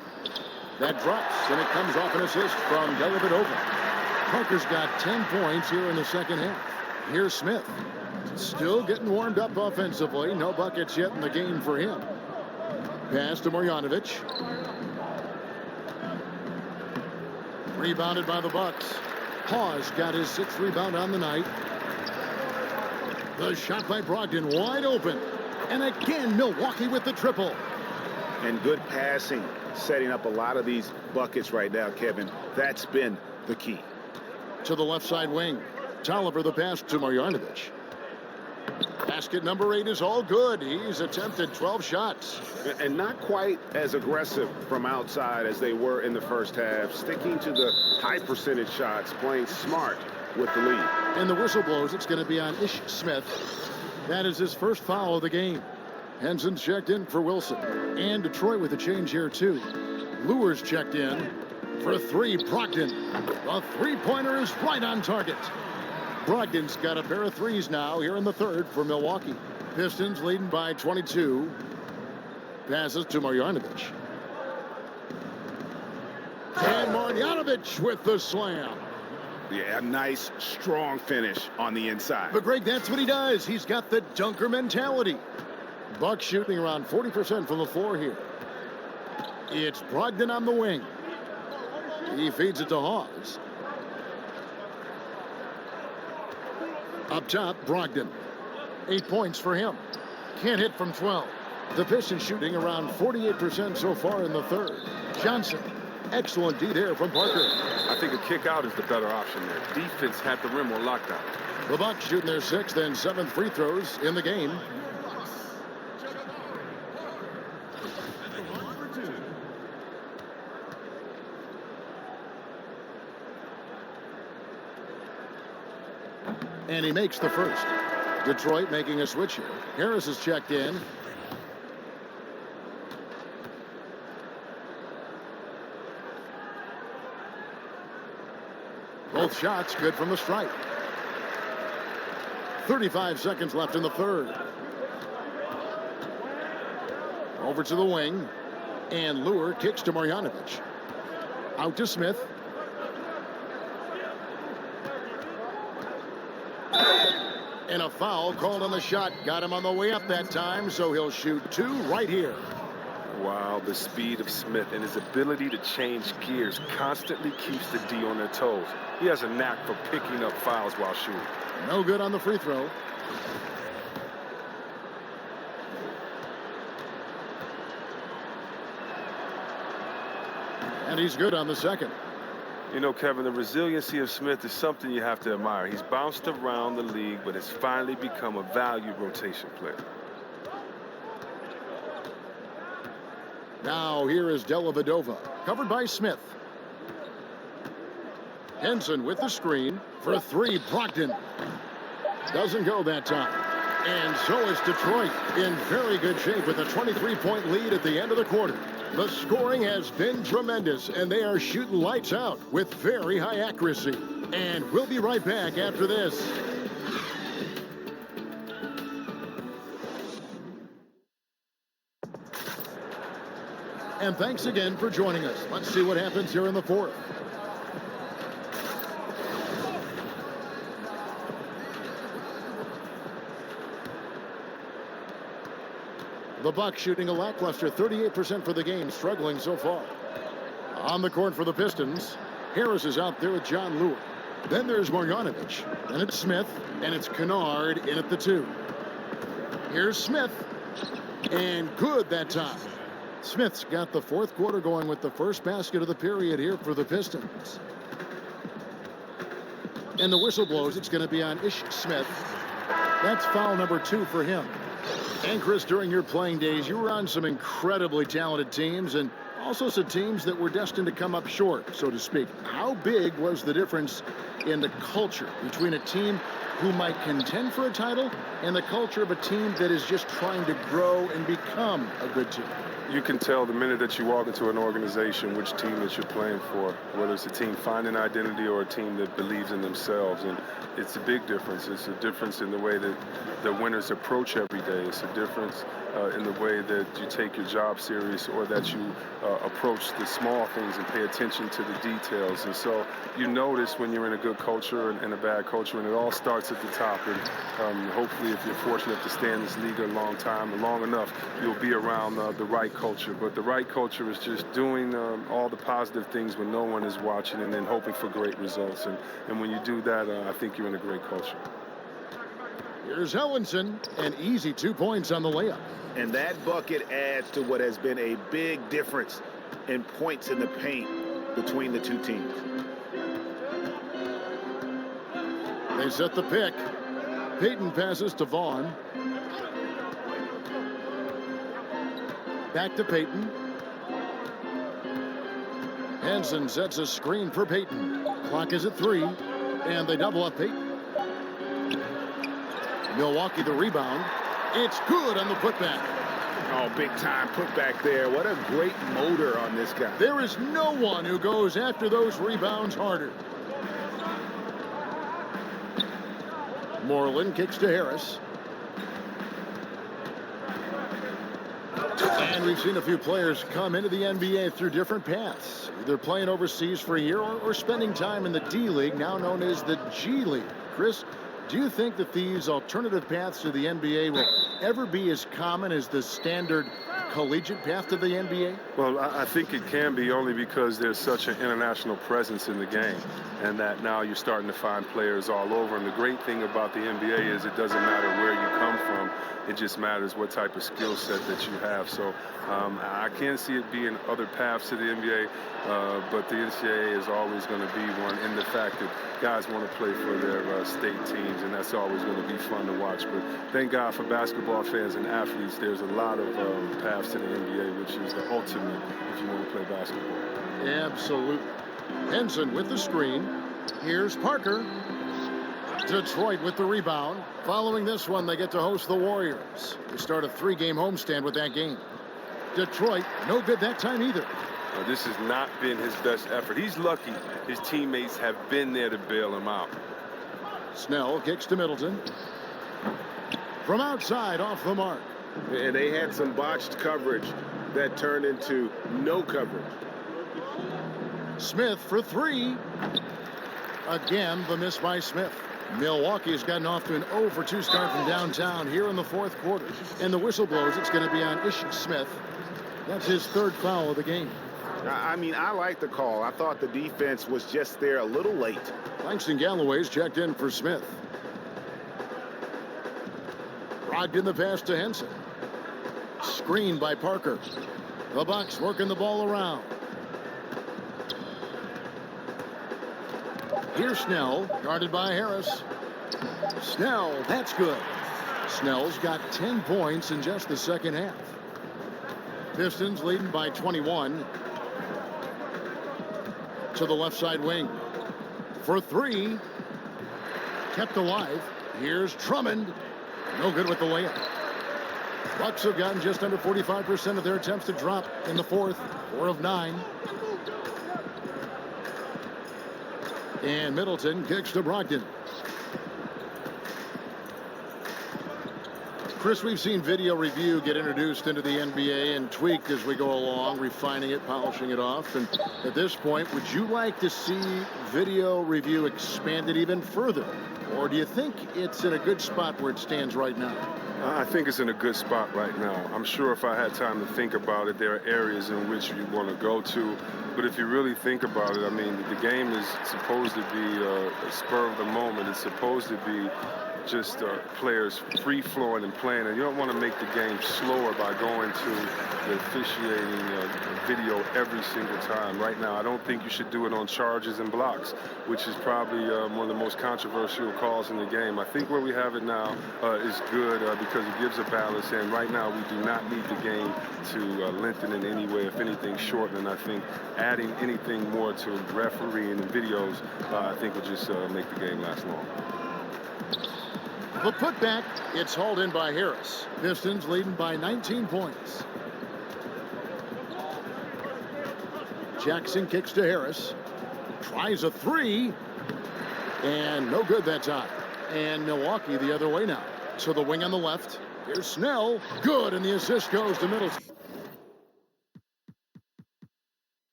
That drops, and it comes off an assist from Dellavedova. Parker's got 10 points here in the second half. Here's Smith. Still getting warmed up offensively. No buckets yet in the game for him. Pass to Marjanovic. Rebounded by the Bucks. Hawes got his 6th rebound on the night. The shot by Brogdon wide open. And again, Milwaukee with the triple. And good passing, setting up a lot of these buckets right now, Kevin. That's been the key. To the left side wing. Tolliver the pass to Marjanovic. Basket number 8 is all good. He's attempted 12 shots. And not quite as aggressive from outside as they were in the first half. Sticking to the high percentage shots, playing smart with the lead. And the whistle blows. It's going to be on Ish Smith. That is his first foul of the game. Henson's checked in for Wilson. And Detroit with a change here, too. Lewis checked in for 3. Brogdon. The three-pointer is right on target. Brogdon's got a pair of 3s now here in the third for Milwaukee. Pistons leading by 22. Passes to Marjanovic. And Marjanovic with the slam. Yeah, a nice, strong finish on the inside. But, Greg, that's what he does. He's got the dunker mentality. Bucks shooting around 40% from the floor here. It's Brogdon on the wing. He feeds it to Hawes. Up top, Brogdon. 8 points for him. Can't hit from 12. The Pistons shooting around 48% so far in the third. Johnson. Excellent D there from Parker. I think a kick out is the better option there. Defense had the rim on lockdown. The Bucks shooting their 6th and 7th free throws in the game. And he makes the first. Detroit making a switch here. Harris is checked in. Both shots good from the stripe. 35 seconds left in the third. Over to the wing. And Lure kicks to Marjanovic. Out to Smith. And a foul called on the shot. Got him on the way up that time, so he'll shoot 2 right here. Wow, the speed of Smith and his ability to change gears constantly keeps the D on their toes. He has a knack for picking up fouls while shooting. No good on the free throw. And he's good on the second. You know, Kevin, the resiliency of Smith is something you have to admire. He's bounced around the league, but has finally become a valued rotation player. Now here is Dellavedova, covered by Smith. Henson with the screen for three. Brogdon doesn't go that time. And so is Detroit in very good shape with a 23-point lead at the end of the quarter. The scoring has been tremendous, and they are shooting lights out with very high accuracy. And we'll be right back after this. And thanks again for joining us. Let's see what happens here in the fourth. The Bucks shooting a lackluster 38% for the game, struggling so far. On the court for the Pistons, Harris is out there with John Lewis. Then there's Marjanovic. Then it's Smith, and it's Kennard in at the 2. Here's Smith, and good that time. Smith's got the fourth quarter going with the first basket of the period here for the Pistons. And the whistle blows. It's going to be on Ish Smith. That's foul number 2 for him. And Chris, during your playing days, you were on some incredibly talented teams and also some teams that were destined to come up short, so to speak. How big was the difference in the culture between a team who might contend for a title and the culture of a team that is just trying to grow and become a good team? You can tell the minute that you walk into an organization which team that you're playing for, whether it's a team finding identity or a team that believes in themselves. And it's a big difference. It's a difference in the way that the winners approach every day. It's a difference in the way that you take your job serious or that you approach the small things and pay attention to the details. And so you notice when you're in a good culture and a bad culture, and it all starts at the top. And hopefully, if you're fortunate to stay in this league a long time, long enough, you'll be around the right culture. But the right culture is just doing all the positive things when no one is watching and then hoping for great results. And when you do that, I think you're in a great culture. Here's Ellenson, an easy 2 points on the layup. And that bucket adds to what has been a big difference in points in the paint between the two teams. They set the pick. Payton passes to Vaughn. Back to Payton. Henson sets a screen for Payton. Clock is at 3, and they double up Payton. Milwaukee the rebound. It's good on the putback. Oh, big time putback there. What a great motor on this guy. There is no one who goes after those rebounds harder. Moreland kicks to Harris. And we've seen a few players come into the NBA through different paths, either playing overseas for a year or spending time in the D-League, now known as the G-League. Chris, do you think that these alternative paths to the NBA will ever be as common as the standard collegiate path to the NBA? Well, I think it can be, only because there's such an international presence in the game, and that now you're starting to find players all over. And the great thing about the NBA is it doesn't matter where you come from. It just matters what type of skill set that you have. So I can't see it being other paths to the NBA, but the NCAA is always going to be one, in the fact that guys want to play for their state teams, and that's always going to be fun to watch. But thank God for basketball fans and athletes, there's a lot of paths to the NBA, which is the ultimate if you want to play basketball. Absolutely. Henson with the screen. Here's Parker. Detroit with the rebound. Following this one, they get to host the Warriors. They start a 3-game homestand with that game. Detroit, no good that time either. Well, this has not been his best effort. He's lucky his teammates have been there to bail him out. Snell kicks to Middleton. From outside, off the mark. And they had some botched coverage that turned into no coverage. Smith for 3. Again, the miss by Smith. Milwaukee's gotten off to an 0-for-2 start from downtown here in the fourth quarter. And the whistle blows. It's going to be on Ish Smith. That's his 3rd foul of the game. I mean, I like the call. I thought the defense was just there a little late. Langston Galloway's checked in for Smith. Brogdon the pass to Henson. Screened by Parker. The Bucks working the ball around. Here's Snell, guarded by Harris. Snell, that's good. Snell's got 10 points in just the second half. Pistons leading by 21. To the left side wing. for three. Kept alive. Here's Drummond. No good with the layup. Bucks have gotten just under 45% of their attempts to drop in the fourth. 4 of 9. And Middleton kicks to Brogdon. Chris, we've seen video review get introduced into the NBA and tweaked as we go along, refining it, polishing it off. And at this point, would you like to see video review expanded even further? Or do you think it's in a good spot where it stands right now? I think it's in a good spot right now. I'm sure if I had time to think about it, there are areas in which you want to go to. But if you really think about it, I mean, the game is supposed to be a spur of the moment. It's supposed to be just players free-flowing and playing. And you don't want to make the game slower by going to the officiating video every single time. Right now, I don't think you should do it on charges and blocks, which is probably one of the most controversial calls in the game. I think where we have it now is good because it gives a balance. And right now, we do not need the game to lengthen in any way. If anything, shorten. And I think adding anything more to refereeing and videos, I think will just make the game last long. The putback, it's hauled in by Harris. Pistons leading by 19 points. Jackson kicks to Harris. Tries a three. And no good that time. And Milwaukee the other way now. So the wing on the left. Here's Snell. Good, and the assist goes to Middleton.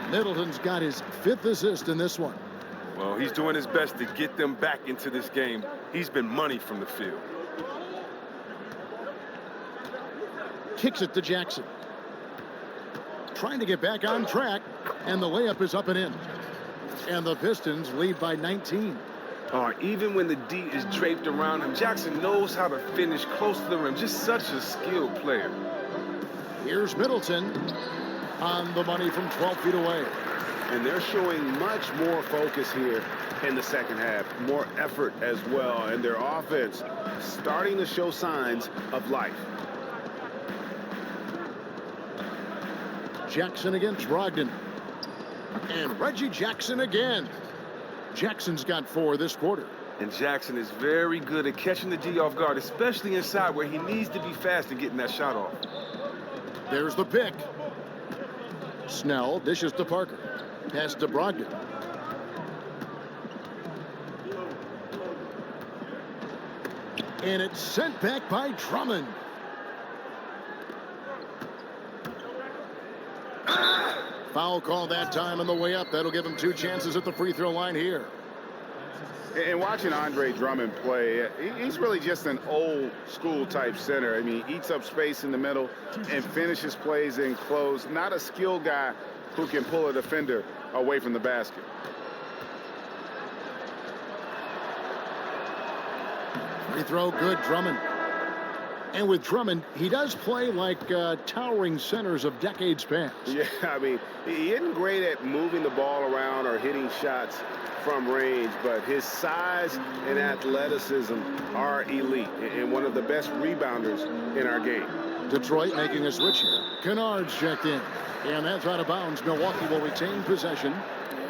Middleton's got his 5th assist in this one. Well, he's doing his best to get them back into this game. He's been money from the field. Kicks it to Jackson. Trying to get back on track, and the layup is up and in. And the Pistons lead by 19. Even when the D is draped around him, Jackson knows how to finish close to the rim. Just such a skilled player. Here's Middleton on the money from 12 feet away. And they're showing much more focus here in the second half. More effort as well. And their offense starting to show signs of life. Jackson against Brogdon. And Reggie Jackson again. Jackson's got 4 this quarter. And Jackson is very good at catching the D off guard, especially inside where he needs to be fast and getting that shot off. There's the pick. Snell dishes to Parker. Pass to Brogdon. And it's sent back by Drummond. Foul call that time on the way up. That'll give him 2 chances at the free throw line here. And watching Andre Drummond play, he's really just an old school type center. I mean, he eats up space in the middle and finishes plays in close. Not a skilled guy who can pull a defender away from the basket. Free throw good, Drummond. And with Drummond, he does play like towering centers of decades past. Yeah, I mean, he isn't great at moving the ball around or hitting shots from range, but his size and athleticism are elite and one of the best rebounders in our game. Detroit making a switch here. Kennard's checked in. And that's out of bounds. Milwaukee will retain possession.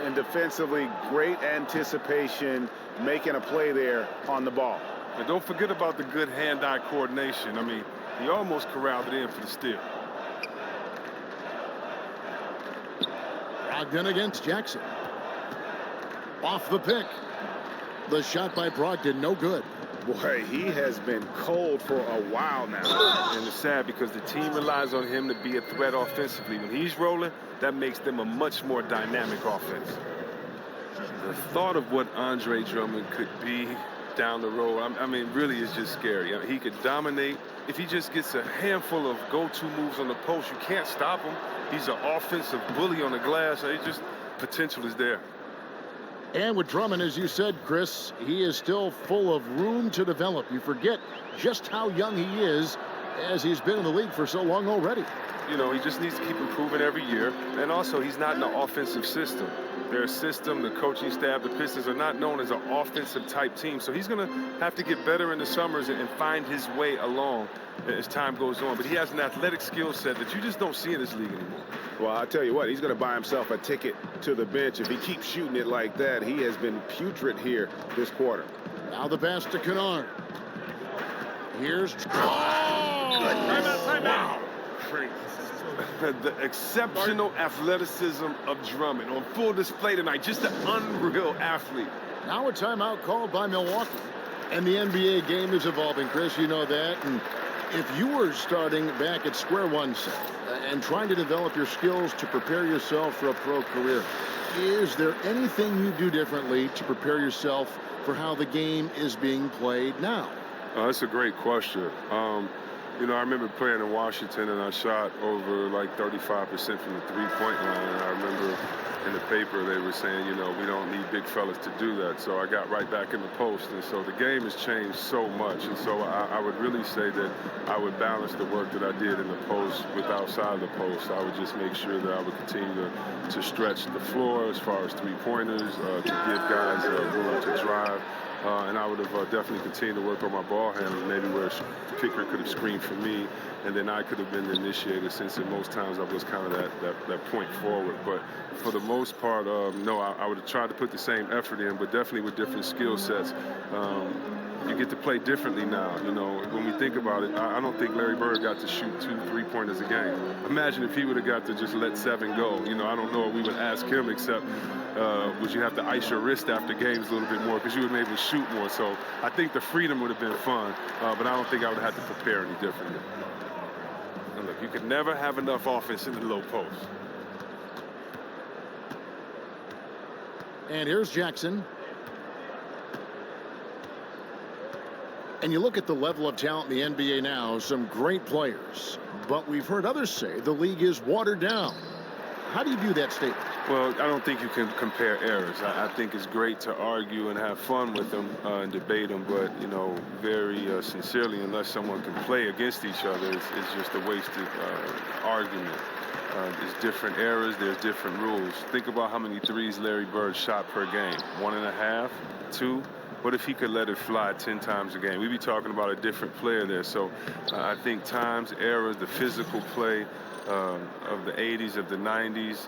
And defensively, great anticipation, making a play there on the ball. And don't forget about the good hand-eye coordination. I mean, he almost corralled it in for the steal. Brogdon against Jackson. Off the pick. The shot by Brogdon, no good. Boy, he has been cold for a while now. And it's sad because the team relies on him to be a threat offensively. When he's rolling, that makes them a much more dynamic offense. The thought of what Andre Drummond could be down the road, I mean, really is just scary. I mean, he could dominate. If he just gets a handful of go-to moves on the post, you can't stop him. He's an offensive bully on the glass. Potential is there. And with Drummond, as you said, Chris, he is still full of room to develop. You forget just how young he is as he's been in the league for so long already. You know, he just needs to keep improving every year. And also, he's not in an offensive system. Their system, the coaching staff, the Pistons are not known as an offensive type team. So he's going to have to get better in the summers and find his way along as time goes on. But he has an athletic skill set that you just don't see in this league anymore. Well, I'll tell you what, he's going to buy himself a ticket to the bench. If he keeps shooting it like that, he has been putrid here this quarter. Now the pass to Kennard. Here's... Wow. The exceptional athleticism of Drummond on full display tonight. Just an unreal athlete. Now a timeout called by Milwaukee. And the NBA game is evolving, Chris. You know that. And if you were starting back at square one, say, and trying to develop your skills to prepare yourself for a pro career, is there anything you do differently to prepare yourself for how the game is being played now? That's a great question. You know, I remember playing in Washington, and I shot over like 35% from the three-point line. And I remember in the paper they were saying, you know, we don't need big fellas to do that. So I got right back in the post. And so the game has changed so much. And so I would really say that I would balance the work that I did in the post with outside of the post. I would just make sure that I would continue to stretch the floor as far as three-pointers, to give guys room to drive. And I would have definitely continued to work on my ball handling, maybe where a kicker could have screened for me, and then I could have been the initiator, since in most times I was kind of that point forward. But for the most part, no, I would have tried to put the same effort in, but definitely with different skill sets. You get to play differently now. You know, when we think about it, I don't think Larry Bird got to shoot 2 3-pointers a game. Imagine if he would have got to just let 7 go. You know, I don't know what we would ask him, except would you have to ice your wrist after games a little bit more, because you would maybe shoot more. So I think the freedom would have been fun, but I don't think I would have had to prepare any differently. And look, you can never have enough offense in the low post. And here's Jackson. And you look at the level of talent in the NBA now, some great players. But we've heard others say the league is watered down. How do you view that statement? Well, I don't think you can compare eras. I think it's great to argue and have fun with them and debate them, but, you know, very sincerely, unless someone can play against each other, it's just a wasted argument. There's different eras, there's different rules. Think about how many threes Larry Bird shot per game. 1.5, 2. What if he could let it fly 10 times a game? We'd be talking about a different player there. So I think times, eras, the physical play of the 80s, of the 90s,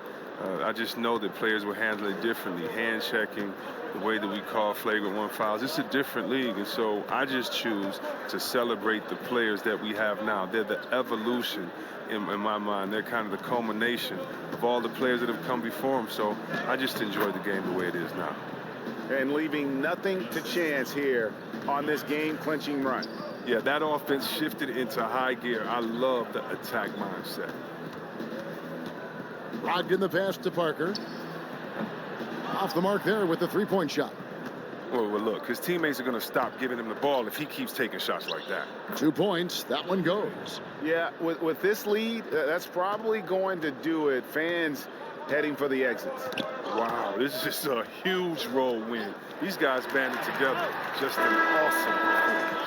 I just know that players were handling it differently. Hand checking, the way that we call flagrant 1 fouls. It's a different league, and so I just choose to celebrate the players that we have now. They're the evolution in my mind. They're kind of the culmination of all the players that have come before them. So I just enjoy the game the way it is now. And leaving nothing to chance here on this game-clinching run. Yeah, that offense shifted into high gear. I love the attack mindset. Logged in the pass to Parker. Off the mark there with the three-point shot. Well, look, his teammates are going to stop giving him the ball if he keeps taking shots like that. 2 points. That one goes. Yeah, with this lead, that's probably going to do it. Fans heading for the exits. Wow, this is just a huge road win. These guys banded together. Just an awesome performance.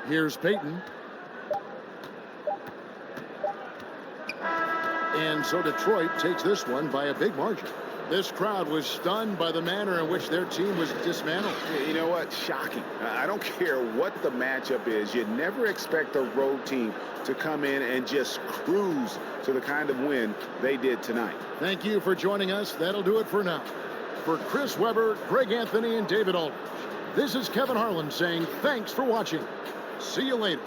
Here's Peyton. And so Detroit takes this one by a big margin. This crowd was stunned by the manner in which their team was dismantled. You know what? Shocking. I don't care what the matchup is. You never expect a road team to come in and just cruise to the kind of win they did tonight. Thank you for joining us. That'll do it for now. For Chris Webber, Greg Anthony, and David Aldridge, this is Kevin Harlan saying thanks for watching. See you later.